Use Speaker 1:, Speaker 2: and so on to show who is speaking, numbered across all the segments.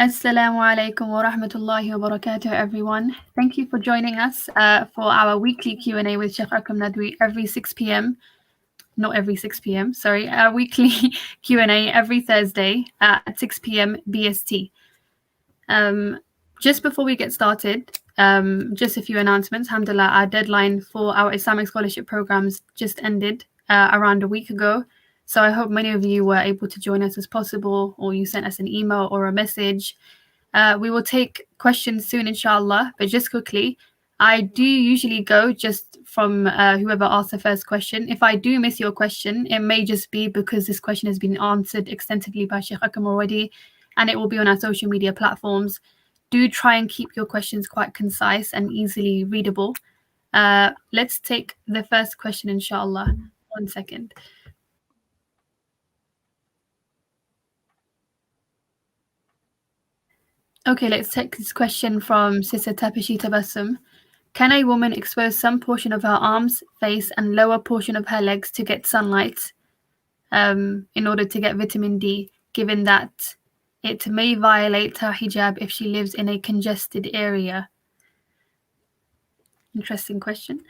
Speaker 1: Assalamu alaikum wa rahmatullahi wa barakatuh, everyone. Thank you for joining us for our weekly Q&A with Shaykh Akram Nadwi every 6 p.m. Not every 6 p.m., sorry. Our weekly Q&A every Thursday at 6 p.m. BST. Just before we get started, just a few announcements. Alhamdulillah, our deadline for our Islamic scholarship programs just ended around a week ago. So I hope many of you were able to join us as possible, or you sent us an email or a message. We will take questions soon, inshallah. But just quickly, I do usually go just from whoever asked the first question. If I do miss your question, it may just be because this question has been answered extensively by Shaykh Akram already, and it will be on our social media platforms. Do try and keep your questions quite concise and easily readable. Let's take the first question, inshallah. 1 second. Okay, let's take this question from Sister Tapishi Tabassum. Can a woman expose some portion of her arms, face, and lower portion of her legs to get sunlight in order to get vitamin D, given that it may violate her hijab if she lives in a congested area? Interesting question.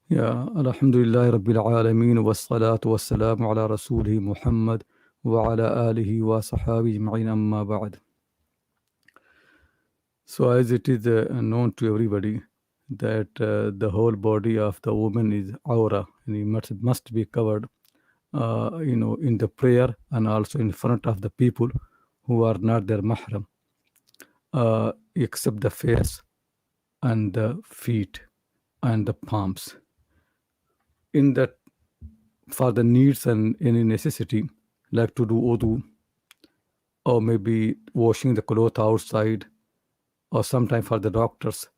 Speaker 2: Yeah, Alhamdulillah Rabbil Alameen wa salatu wa salamu ala Rasulih Muhammad wa ala alihi wa sahabi ajma'in amma ba'd. So as it is known to everybody that the whole body of the woman is aura and it must be covered, in the prayer and also in front of the people who are not their mahram, except the face and the feet and the palms. In that, for the needs and any necessity, like to do wudu, or maybe washing the cloth outside, or sometimes for the doctors,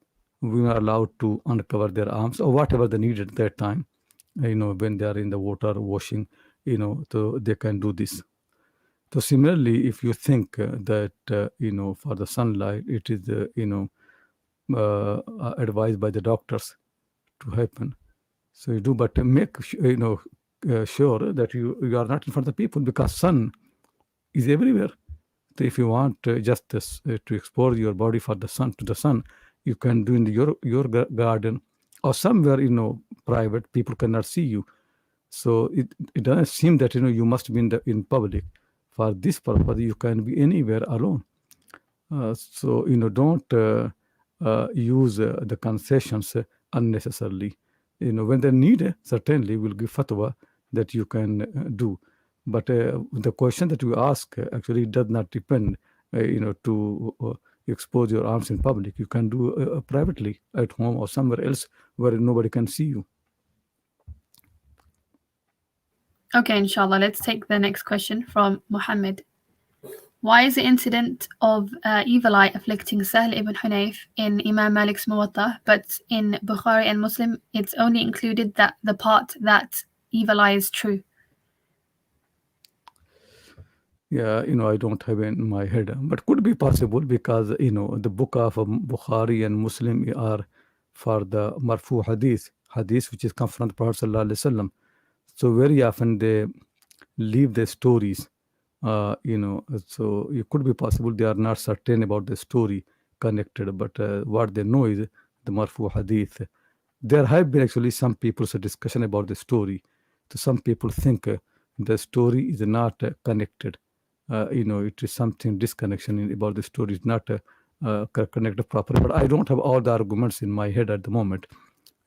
Speaker 2: we are allowed to uncover their arms or whatever they need at that time, when they are in the water washing, so they can do this. So similarly, if you think that, for the sunlight, it is, advised by the doctors to happen. So you do, but make sure that you are not in front of the people, because sun is everywhere. So if you want just to expose your body for the sun, to the sun, you can do in your garden or somewhere private. People cannot see you, so it doesn't seem that you must be in public. For this purpose, you can be anywhere alone. So don't use the concessions unnecessarily. When they need, certainly will give fatwa that you can do. But the question that you ask actually does not depend, to expose your arms in public. You can do privately at home or somewhere else where nobody can see you.
Speaker 1: Okay, inshallah. Let's take the next question from Muhammad. Why is the incident of evil eye afflicting Sahl ibn Hanif in Imam Malik's Muwatta, but in Bukhari and Muslim, it's only included that the part that evil eye is true?
Speaker 2: Yeah, I don't have it in my head, but could be possible because, the book of Bukhari and Muslim are for the marfu hadith which is come from the Prophet Sallallahu Alaihi Wasallam. So very often they leave the stories, so it could be possible they are not certain about the story connected, but what they know is the marfu hadith. There have been actually some people's discussion about the story. So some people think the story is not connected. It is something disconnection about the story is not connected properly. But I don't have all the arguments in my head at the moment.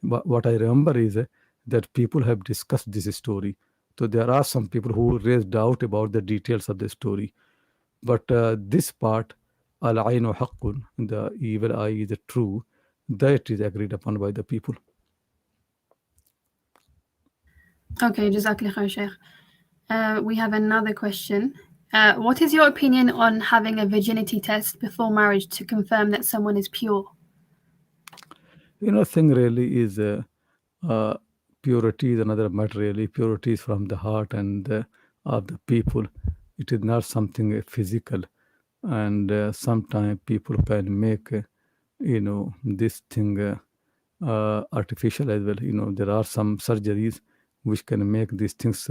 Speaker 2: But what I remember is that people have discussed this story. So there are some people who raise doubt about the details of the story. But this part, al-aynu haqqun, the evil eye is true, that is agreed upon by the people.
Speaker 1: Okay, Jazakallah khair, Shaykh. We have another question. What is your opinion on having a virginity test before marriage to confirm that someone is pure?
Speaker 2: Thing really is purity is another matter. Really, purity is from the heart and of the people. It is not something physical, and sometimes people can make this thing artificial as well. There are some surgeries which can make these things.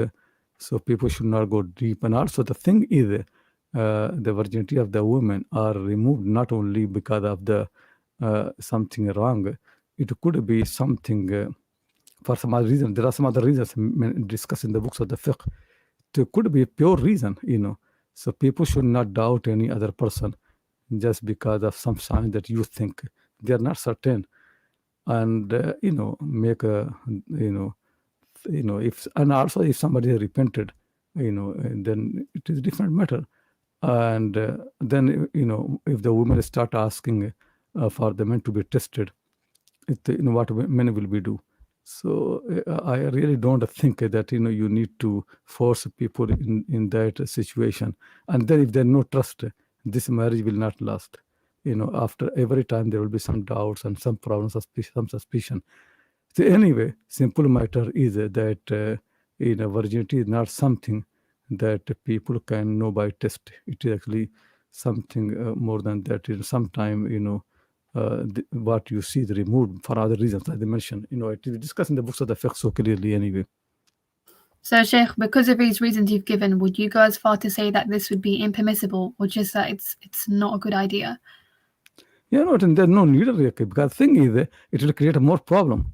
Speaker 2: So people should not go deep. And also the thing is, the virginity of the women are removed not only because of the something wrong, it could be something for some other reason. There are some other reasons discussed in the books of the fiqh. It could be a pure reason. So people should not doubt any other person just because of some sign that you think they are not certain, and make a if, and also if somebody has repented, then it is a different matter. And then if the women start asking for the men to be tested, what men will we do? So I really don't think that you need to force people in that situation. And then if there's no trust, this marriage will not last. After every time there will be some doubts and some problems, some suspicion. So anyway, simple matter is that virginity is not something that people can know by test. It is actually something more than that. Sometime what you see is removed for other reasons, like I mentioned. It is discussed in the books of the fiqh so clearly anyway.
Speaker 1: So, Shaykh, because of these reasons you've given, would you go as far to say that this would be impermissible, or just that it's not a good idea?
Speaker 2: And there's no need of it, because the thing is, it will create a more problem.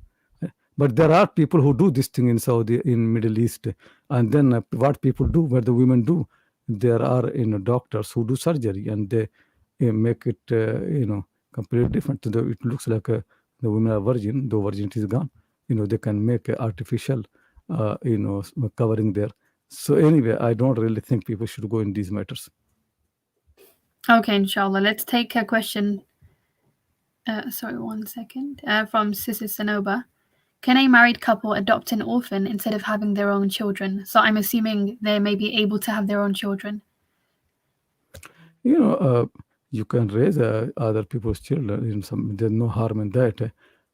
Speaker 2: But there are people who do this thing in Saudi, in Middle East, and then what people do, what the women do, there are doctors who do surgery, and they make it completely different. It looks like the women are virgin, though virginity is gone. They can make artificial covering there. So anyway, I don't really think people should go in these matters.
Speaker 1: Okay, inshallah. Let's take a question. Sorry, 1 second. From Sister Sanoba. Can a married couple adopt an orphan instead of having their own children? So I'm assuming they may be able to have their own children.
Speaker 2: You can raise other people's children. There's no harm in that.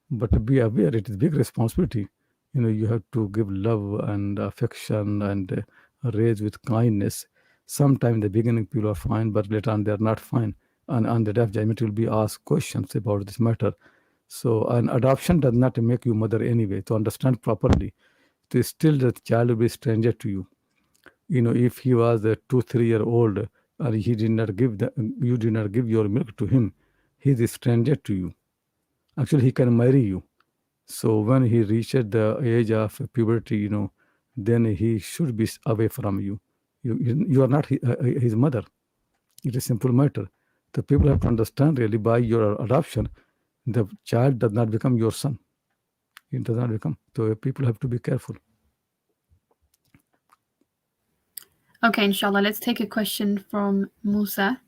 Speaker 2: But be aware, it is big responsibility. You have to give love and affection and raise with kindness. Sometimes in the beginning people are fine, but later on they're not fine. And on the day of judgment, will be asked questions about this matter. So an adoption does not make you mother anyway. To understand properly, still the child will be stranger to you. If he was a 2-3 year old and he did not give you did not give your milk to him, he is a stranger to you. Actually, he can marry you. So when he reaches the age of puberty, then he should be away from you. You are not his mother. It is a simple matter. The people have to understand really by your adoption, the child does not become your son. It does not become. So people have to be careful.
Speaker 1: Okay, inshallah. Let's take a question from Musa.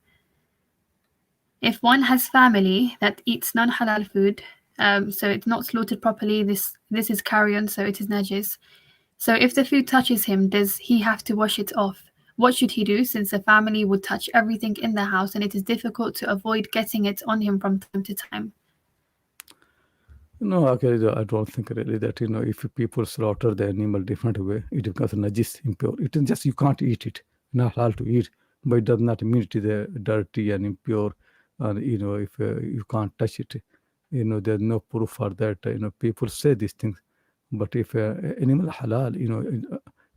Speaker 1: If one has family that eats non-halal food, so it's not slaughtered properly, this is carrion, so it is najis. So if the food touches him, does he have to wash it off? What should he do, since the family would touch everything in the house and it is difficult to avoid getting it on him from time to time?
Speaker 2: No, okay, I don't think really that, if people slaughter the animal different way, it becomes najis, impure. It is just you can't eat it, not halal to eat, but it does not mean it is dirty and impure. And, if you can't touch it, there's no proof for that. People say these things, but if animal halal,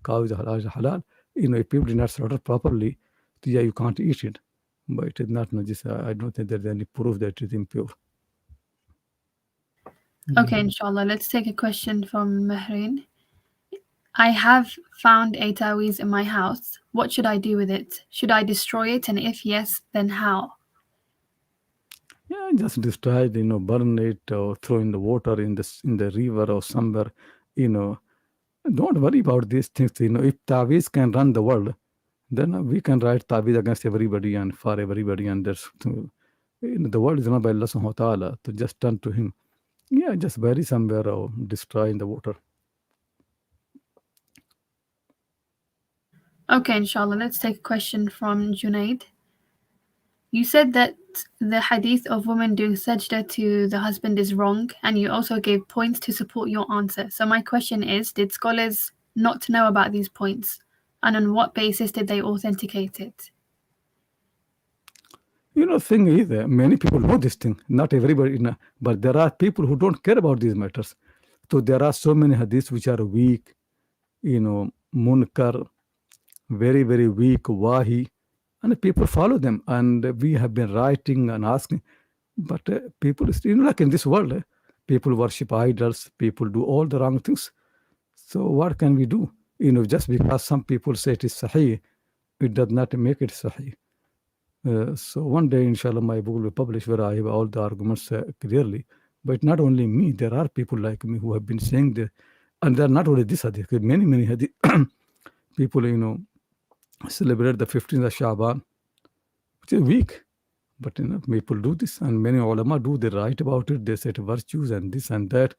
Speaker 2: cow is halal, if people did not slaughter properly, yeah, you can't eat it, but it is not najis. I don't think there's any proof that it is impure.
Speaker 1: Okay, inshallah. Let's take a question from Mehreen. I have found a taweez in my house. What should I do with it? Should I destroy it? And if yes, then how?
Speaker 2: Yeah, just destroy it, burn it or throw in the water in the river or somewhere. Don't worry about these things. If taweez can run the world, then we can write taweez against everybody and for everybody. And the world is run by Allah subhanahu wa ta'ala. To just turn to Him. Yeah, just bury somewhere or destroy in the water.
Speaker 1: Okay, inshallah. Let's take a question from Junaid. You said that the hadith of women doing sajda to the husband is wrong, and you also gave points to support your answer. So my question is, did scholars not know about these points? And on what basis did they authenticate it?
Speaker 2: Thing is, many people know this thing. Not everybody, but there are people who don't care about these matters. So there are so many hadiths which are weak, munkar, very, very weak, wahi. and people follow them. And we have been writing and asking, but people, like in this world, people worship idols, people do all the wrong things. So what can we do? Just because some people say it is sahih, it does not make it sahih. So one day, inshallah, my book will be published where I have all the arguments clearly. But not only me, there are people like me who have been saying that, and they're not only this hadith, many hadith people, celebrate the 15th of Shaban, which is weak. But people do this, and many ulama do. They write about it. They say virtues and this and that.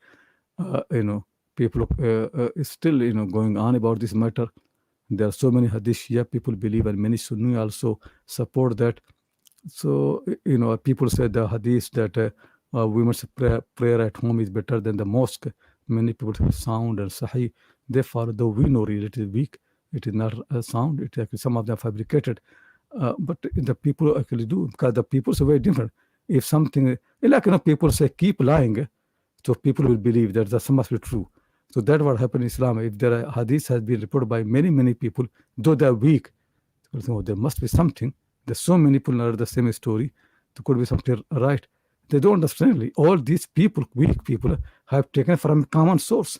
Speaker 2: People is still going on about this matter. There are so many hadith Shia people believe, and many Sunni also support that. So people say the hadith that women's prayer at home is better than the mosque. Many people say sound and sahih. They follow, though we know really it is weak. It is not sound. It actually, some of them fabricated. But the people actually do, because the people are very different. If something, like people say keep lying, so people will believe that that must be true. So that's what happened in Islam. If there are hadith has been reported by many people, though they are weak, so there must be something. There's so many people know the same story. There could be something right. They don't understand. All these people, weak people, have taken from common source.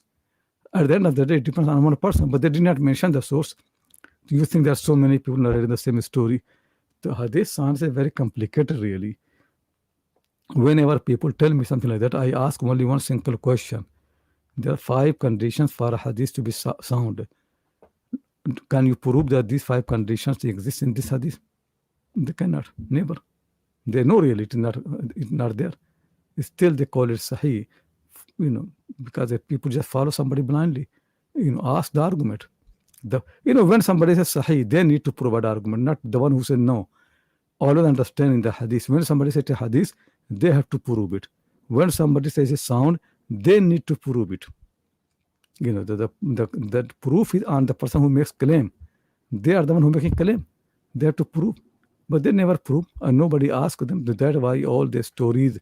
Speaker 2: At the end of the day, it depends on one person, but they did not mention the source. Do you think there are so many people narrating the same story? The hadith sounds very complicated, really. Whenever people tell me something like that, I ask only one simple question. There are 5 conditions for a hadith to be sound. Can you prove that these 5 conditions exist in this hadith? They cannot, never. They know really it's not there. Still they call it sahih, because if people just follow somebody blindly. Ask the argument. When somebody says sahih, they need to provide argument, not the one who said no. Always understanding the hadith. When somebody says a hadith, they have to prove it. When somebody says a sound, they need to prove it. The proof is on the person who makes claim. They are the one who making claim. They have to prove, but they never prove, and nobody asks them. That's why all the stories,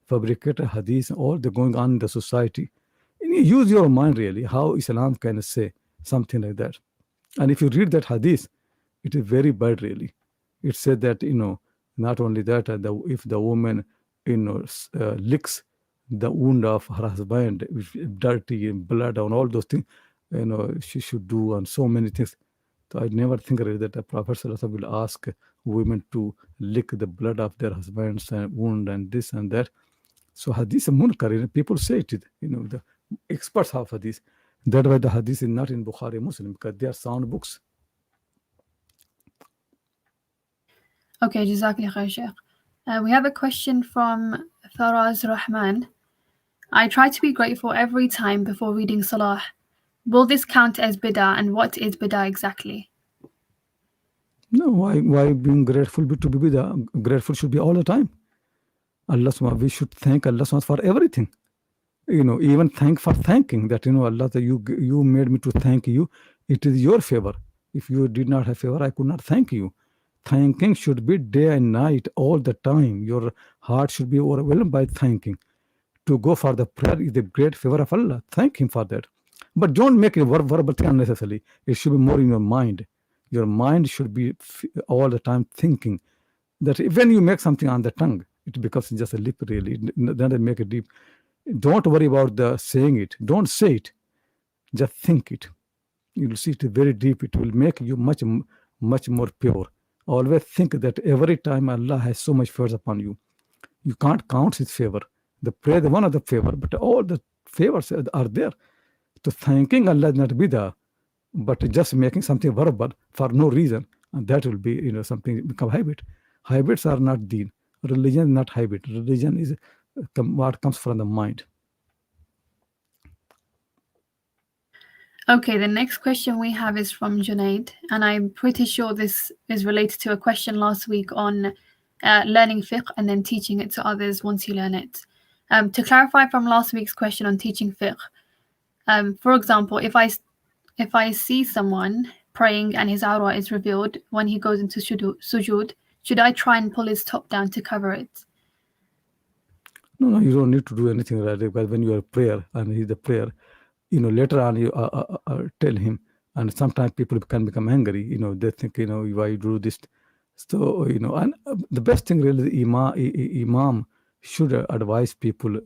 Speaker 2: fabricated hadith, all the going on in the society. Use your mind really. How Islam can say something like that? And if you read that hadith, it is very bad really. It said that not only that, if the woman licks the wound of her husband, dirty and blood and all those things, she should do, and so many things. So I never think really that the Prophet will ask women to lick the blood of their husband's wound and this and that. So hadith is munkar. People say it. The experts have hadith. That's why the hadith is not in Bukhari Muslim, because they are sound books.
Speaker 1: Okay, Jazakallah khair, Shaykh. We have a question from Faraz Rahman. I try to be grateful every time before reading Salah. Will this count as bid'ah, and what is bid'ah exactly?
Speaker 2: No, why being grateful to be bid'ah? Grateful should be all the time. Allah, we should thank Allah for everything. Even thank for thanking that, Allah, that you made me to thank you. It is your favor. If you did not have favor, I could not thank you. Thanking should be day and night, all the time. Your heart should be overwhelmed by thanking. To go for the prayer is the great favor of Allah. Thank Him for that. But don't make it verbal thing unnecessarily. It should be more in your mind. Your mind should be all the time thinking. That when you make something on the tongue, it becomes just a lip really. Then make it deep. Don't worry about the saying it. Don't say it. Just think it. You'll see it very deep. It will make you much more pure. Always think that every time Allah has so much favors upon you. You can't count His favor. The prayer, the one of the favor, but all the favors are there. So thanking Allah is not bid'ah, but just making something verbal for no reason, and that will be something become habit. Habits are not deen. Religion is not habit. Religion is what comes from the mind.
Speaker 1: Okay, the next question we have is from Junaid, and I'm pretty sure this is related to a question last week on learning fiqh and then teaching it to others once you learn it. To clarify from last week's question on teaching fiqh, for example, if I see someone praying and his awrah is revealed when he goes into sujood, should I try and pull his top down to cover it?
Speaker 2: No, you don't need to do anything like that, because when you are prayer and he's the prayer, later on you tell him, and sometimes people can become angry. They think, why you do this. So, and the best thing really, the imam should advise people,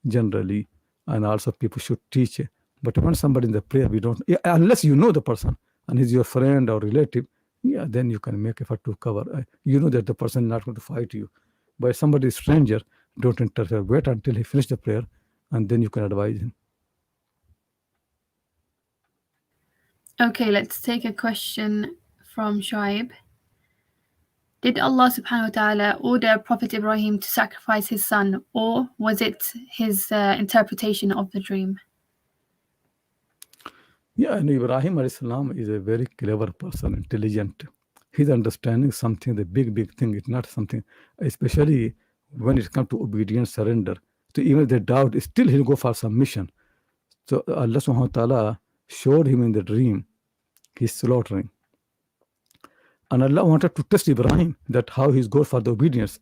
Speaker 2: generally, and also people should teach. But when somebody in the prayer, we don't, yeah, unless you know the person and he's your friend or relative, yeah, then you can make effort to cover. You know that the person is not going to fight you. But somebody is stranger, don't interfere. Wait until he finishes the prayer, and then you can advise him.
Speaker 1: Okay, let's take a question from Shoaib. Did Allah subhanahu wa ta'ala order Prophet Ibrahim to sacrifice his son, or was it his interpretation of the dream?
Speaker 2: Yeah, and Ibrahim Al-Salam is a very clever person, intelligent. He's understanding something, the big thing. It's not something, especially when it comes to obedience, surrender. So even the doubt, still he'll go for submission. So Allah subhanahu wa ta'ala showed him in the dream, he's slaughtering. And Allah wanted to test Ibrahim that how he's good for the obedience.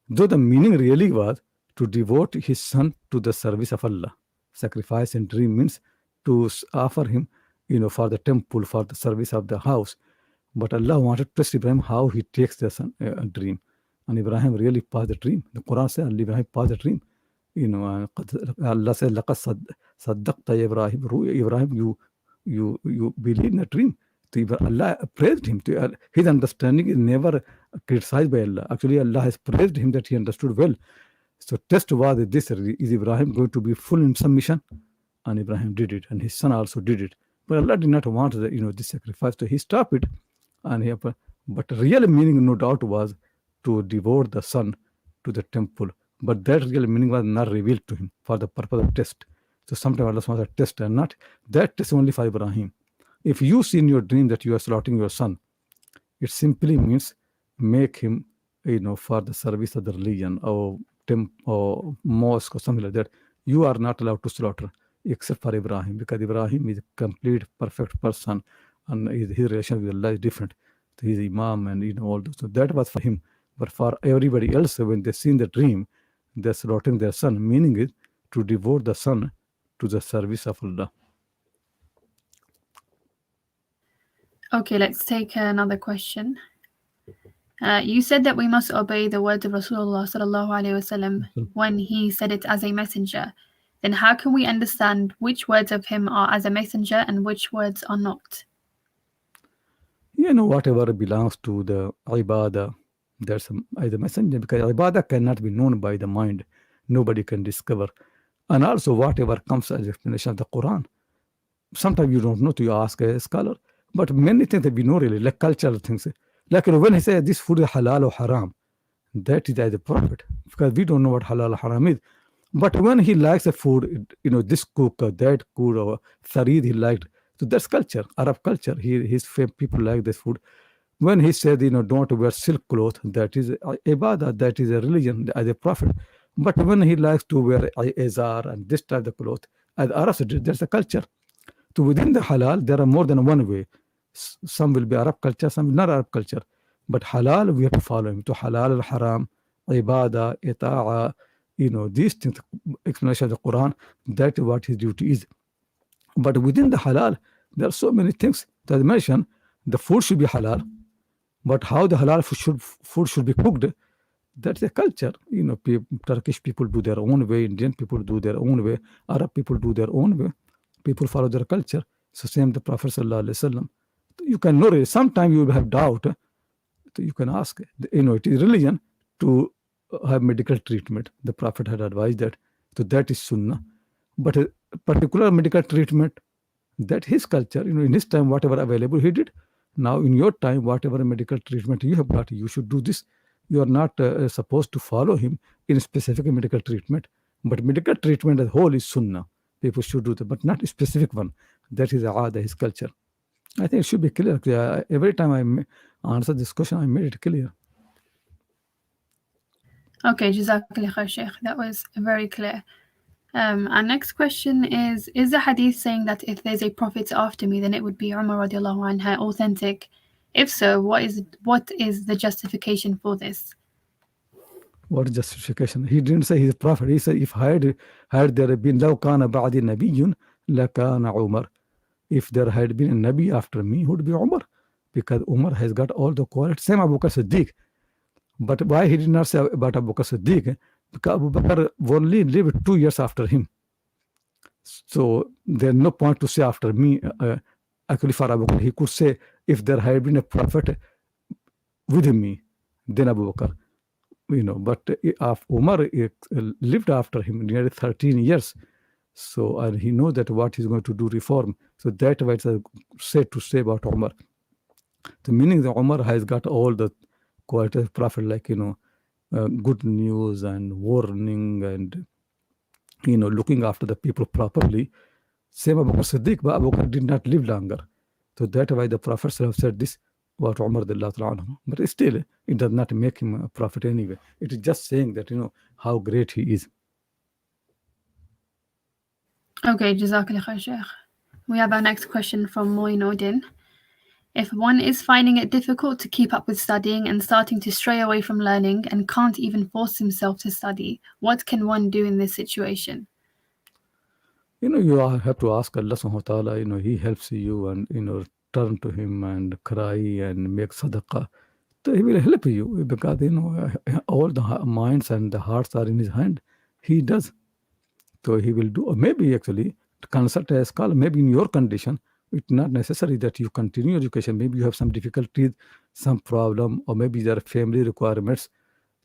Speaker 2: Though the meaning really was to devote his son to the service of Allah. Sacrifice in dream means to offer him, for the temple, for the service of the house. But Allah wanted to test Ibrahim how he takes the dream. And Ibrahim really passed the dream. The Quran says Ibrahim passed the dream. Allah said, لَقَدْ صَدَّقْتَ Ibrahim. Ibrahim, you believe in the dream. Allah praised him. His understanding is never criticized by Allah. Actually, Allah has praised him that he understood well. So test was this: is Ibrahim going to be full in submission? And Ibrahim did it, and his son also did it. But Allah did not want this sacrifice, so he stopped it. And but real meaning, no doubt, was to devote the son to the temple. But that real meaning was not revealed to him for the purpose of test. So sometimes Allah wants a test, and not that test only for Ibrahim. If you see in your dream that you are slaughtering your son, it simply means make him, for the service of the religion or or mosque or something like that. You are not allowed to slaughter except for Ibrahim, because Ibrahim is a complete, perfect person, and his relation with Allah is different. So he's Imam and all those. So that was for him. But for everybody else, when they see in the dream, they're slaughtering their son, meaning is to devote the son to the service of Allah.
Speaker 1: Okay, let's take another question. You said that we must obey the words of Rasulullah sallallahu alaihi wasallam when he said it as a messenger. Then how can we understand which words of him are as a messenger and which words are not?
Speaker 2: Whatever belongs to the ibadah, that's as a messenger, because ibadah cannot be known by the mind. Nobody can discover. And also whatever comes as explanation of the Quran. Sometimes you don't know, to you ask a scholar. But many things that we know really, like cultural things. Like when he says this food is halal or haram, that is as a prophet, because we don't know what halal or haram is. But when he likes a food, this cook or that cook or tharid he liked, so that's culture, Arab culture. His people like this food. When he said, don't wear silk clothes, that is ibadah, that is a religion as a prophet. But when he likes to wear azar and this type of cloth, as Arabs did, that's a culture. So within the halal, there are more than one way. Some will be Arab culture, some will not Arab culture. But halal, we have to follow him. To halal al-haram, ibadah, ita'a, these things, explanation of the Quran, that is what his duty is. But within the halal, there are so many things. As I mentioned, the food should be halal. But how the halal food should be cooked, that's a culture. Turkish people do their own way, Indian people do their own way, Arab people do their own way. People follow their culture. So same the Prophet sallallahu alaihi wasallam. You can know it. Sometimes you will have doubt. So you can ask. It is religion to have medical treatment. The Prophet had advised that. So that is sunnah. But a particular medical treatment, that his culture. In his time, whatever available, he did. Now in your time, whatever medical treatment you have got, you should do this. You are not supposed to follow him in specific medical treatment. But medical treatment as a whole is sunnah. People should do that, but not a specific one. That is his culture. I think it should be clear. Every time I answer this question, I made it clear.
Speaker 1: Okay, Jazakallah khair, Shaykh. That was very clear. Our next question is the hadith saying that if there's a prophet after me, then it would be Umar radiallahu anha authentic? If so, what is the justification for this?
Speaker 2: What justification? He didn't say he's a prophet. He said, if had there been لَوْ كَانَ بَعْدِ نَبِيٌّ لَكَانَ عُمَرٌ. If there had been a Nabi after me, who would be Umar? because Umar has got all the quality. Same Abu Bakr Siddiq. But why he did not say about Abu Bakr Siddiq? Because Abu Bakr only lived 2 years after him. So there's no point to say after me. Actually, for Abu Bakr, he could say, if there had been a prophet with me, then Abu Bakr. But Umar lived after him nearly 13 years. So, and he knows that what he's going to do reform. So that's why it's said to say about Umar. The meaning that Umar has got all the qualities of prophet, like, good news and warning and, looking after the people properly. Same Abu Bakr Siddiq, but Abu Bakr did not live longer. So that's why the prophets have said this about Umar. But still, it does not make him a prophet anyway. It is just saying that, how great he is.
Speaker 1: Okay, Jazakallah khair, Shaykh. We have our next question from Moinodin. If one is finding it difficult to keep up with studying and starting to stray away from learning and can't even force himself to study, what can one do in this situation?
Speaker 2: You have to ask Allah subhanahu wa ta'ala, He helps you, and, turn to Him and cry and make sadaqah. So He will help you because, all the minds and the hearts are in His hand. He does. So He will do. Or maybe actually to consult a scholar, maybe in your condition, it's not necessary that you continue education. Maybe you have some difficulties, some problem, or maybe there are family requirements.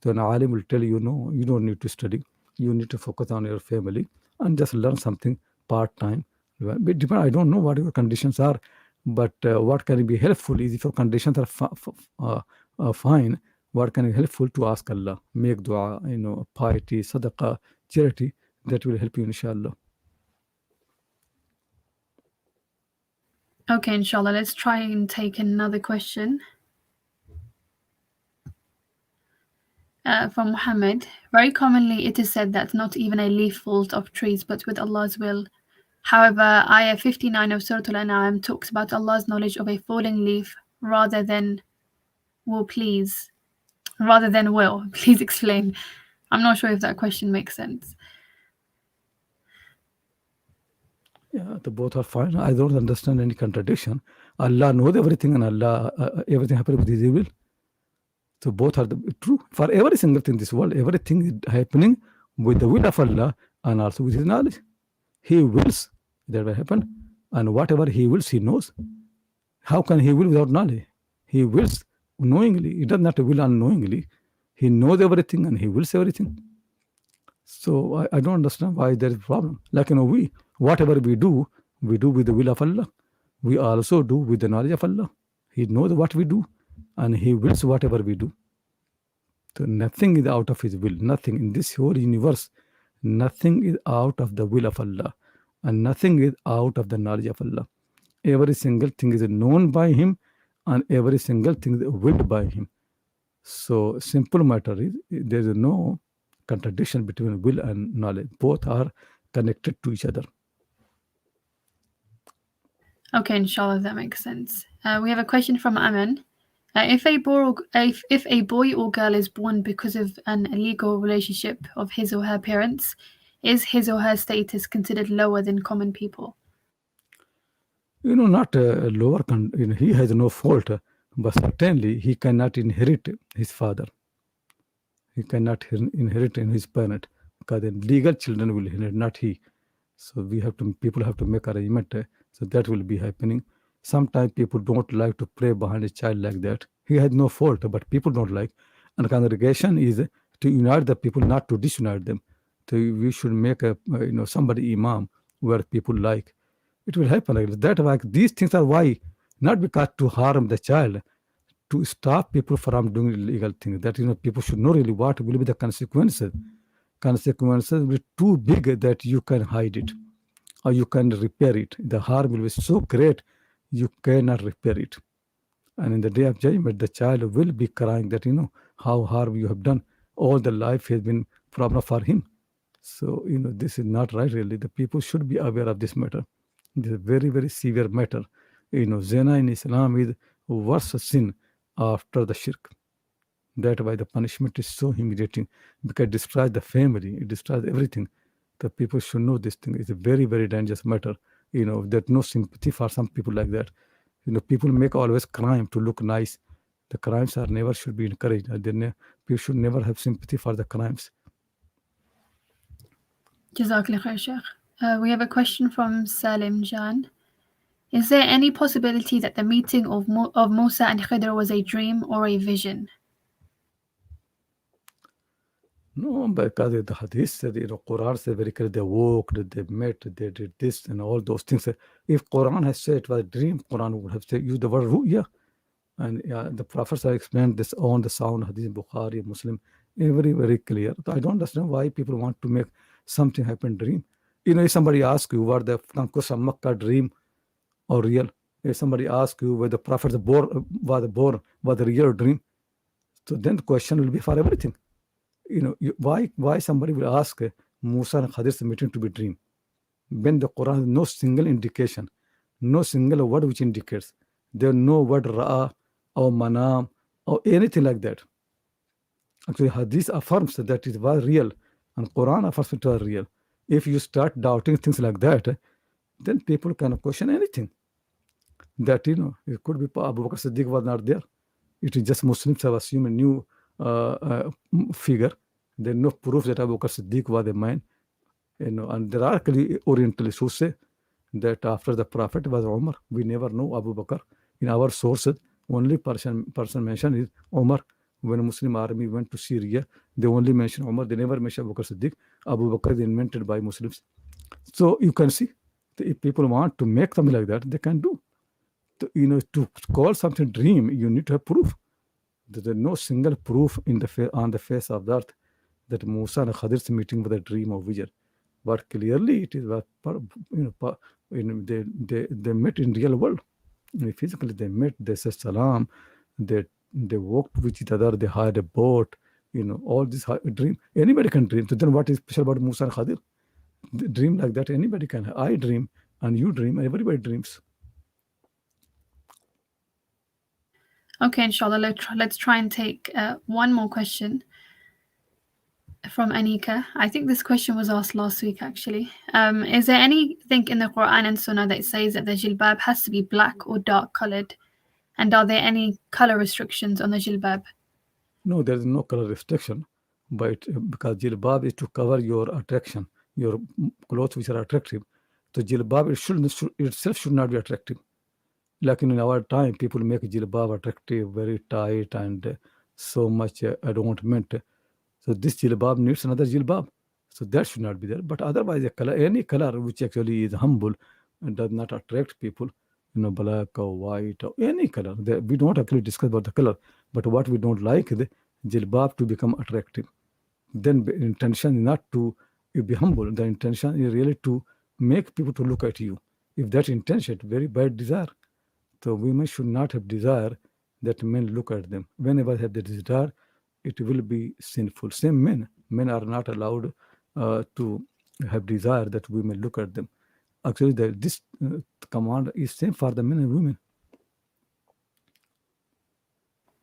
Speaker 2: So an alim will tell you, no, you don't need to study. You need to focus on your family and just learn something part-time. I don't know what your conditions are, but what can be helpful is if your conditions are fine, what can be helpful to ask Allah. Make dua, piety, sadaqah, charity. That will help you, inshallah.
Speaker 1: Okay, inshallah. Let's try and take another question. From Muhammad. Very commonly it is said that not even a leaf falls off trees but with Allah's will. However, Ayah 59 of Surah Al-An'am talks about Allah's knowledge of a falling leaf rather than will. Please explain. I'm not sure if that question makes sense.
Speaker 2: Yeah, the both are fine. I don't understand any contradiction. Allah knows everything, and Allah everything happens with His will. So both are true for every single thing in this world. Everything is happening with the will of Allah and also with His knowledge. He wills that will happen, and whatever He wills, He knows. How can He will without knowledge? He wills knowingly. He does not will unknowingly. He knows everything and He wills everything. So I don't understand why there is a problem. Like, whatever we do with the will of Allah. We also do with the knowledge of Allah. He knows what we do, and He wills whatever we do. So nothing is out of His will. Nothing in this whole universe, nothing is out of the will of Allah, and nothing is out of the knowledge of Allah. Every single thing is known by Him, and every single thing is willed by Him. So simple matter is there is no contradiction between will and knowledge. Both are connected to each other.
Speaker 1: Okay, inshallah, that makes sense. We have a question from Aman. If a boy or girl is born because of an illegal relationship of his or her parents, is his or her status considered lower than common people?
Speaker 2: Not lower. He has no fault, but certainly he cannot inherit his father. He cannot inherit in his parent, because the legal children will inherit, not he. So people have to make arrangement. So that will be happening. Sometimes people don't like to pray behind a child like that. He has no fault, but people don't like. And congregation is to unite the people, not to disunite them. So we should make somebody imam where people like. It will happen like that. Like these things are why, not because to harm the child, to stop people from doing illegal things. That people should know really what will be the consequences. Consequences will be too big that you can hide it, or you can repair it. The harm will be so great you cannot repair it. And in the day of judgment, the child will be crying that how harm you have done. All the life has been problem for him. So this is not right. Really, the people should be aware of this matter. It is a very, very severe matter. Zina in Islam is worse sin after the shirk. That's why the punishment is so humiliating, because it destroys the family, it destroys everything. The people should know this thing is a very, very dangerous matter. There's no sympathy for some people like that. People make always crime to look nice. The crimes are never should be encouraged. People should never have sympathy for the crimes.
Speaker 1: Jazakallah khair, Shaykh. We have a question from Salim Jan. Is there any possibility that the meeting of Musa and Khidr was a dream or a vision?
Speaker 2: No, because the Hadith said, Quran said very clear, they walked, they met, they did this, and all those things. If Quran has said it was a dream, Quran would have said, used the word ru'ya. And the prophets have explained this on the sound, Hadith, Bukhari, Muslim, very, very clear. So I don't understand why people want to make something happen dream. If somebody asks you, were the conquest of Makkah dream or real? If somebody asks you whether the prophets was a real dream, so then the question will be for everything. Why somebody will ask Musa and Khadir's meeting to be dream? When the Quran has no single indication, no single word which indicates. There no word ra'a or manam or anything like that. Actually, Hadith affirms that it was real, and Quran affirms it was real. If you start doubting things like that, then people can question anything. That it could be Abu Bakr Siddiq was not there. It is just Muslims have assumed a new figure. There is no proof that Abu Bakr Siddiq was a man. And there are actually Orientalists who say that after the Prophet was Umar. We never know Abu Bakr. In our sources, only person mentioned is Umar. When a Muslim army went to Syria, they only mention Umar. They never mention Abu Bakr Siddiq. Abu Bakr is invented by Muslims. So you can see, if people want to make something like that, they can do. To call something dream, you need to have proof. There is no single proof on the face of the earth that Musa and Khadir's meeting was a dream or vision. But clearly, it is they met in real world. Physically, they met. They said salam. They walked with each other. They hired a boat. All this dream. Anybody can dream. So then, what is special about Musa and Khadir? The dream like that, anybody can. I dream, and you dream. Everybody dreams.
Speaker 1: Okay, inshallah, let's try and take one more question from Anika. I think this question was asked last week, actually. Is there anything in the Quran and Sunnah that says that the jilbab has to be black or dark colored? And are there any color restrictions on the jilbab?
Speaker 2: No, there is no color restriction, but because jilbab is to cover your attraction, your clothes which are attractive. So jilbab itself should not be attractive. Like in our time, people make jilbab attractive, very tight, and so much adornment. So this jilbab needs another jilbab. So that should not be there. But otherwise, any color which actually is humble and does not attract people, black or white or any color. We don't actually discuss about the color. But what we don't like is the jilbab to become attractive. Then the intention is not to be humble. The intention is really to make people to look at you. If that intention, very bad desire. So women should not have desire that men look at them. Whenever they have the desire, it will be sinful. Same men. Men are not allowed to have desire that women look at them. Actually, this command is same for the men and women.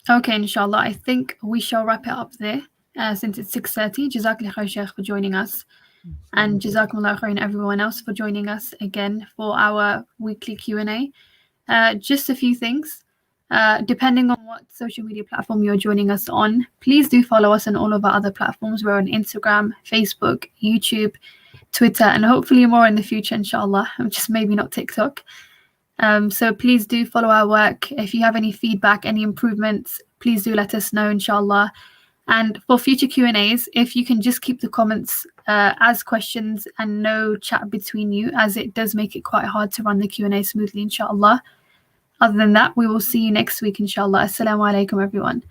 Speaker 1: Okay, inshallah. I think we shall wrap it up there since it's 6:30. Jazakallah khair, Shaykh, for joining us. And Jazakumullah khair and everyone else for joining us again for our weekly Q&A. Just a few things. Depending on what social media platform you're joining us on, please do follow us on all of our other platforms. We're on Instagram, Facebook, YouTube, Twitter, and hopefully more in the future, inshallah. Just maybe not TikTok. So please do follow our work. If you have any feedback, any improvements, please do let us know, inshallah. And for future Q&As, if you can just keep the comments as questions and no chat between you, as it does make it quite hard to run the Q&A smoothly, inshallah. Other than that, we will see you next week, inshallah. Assalamu alaikum, everyone.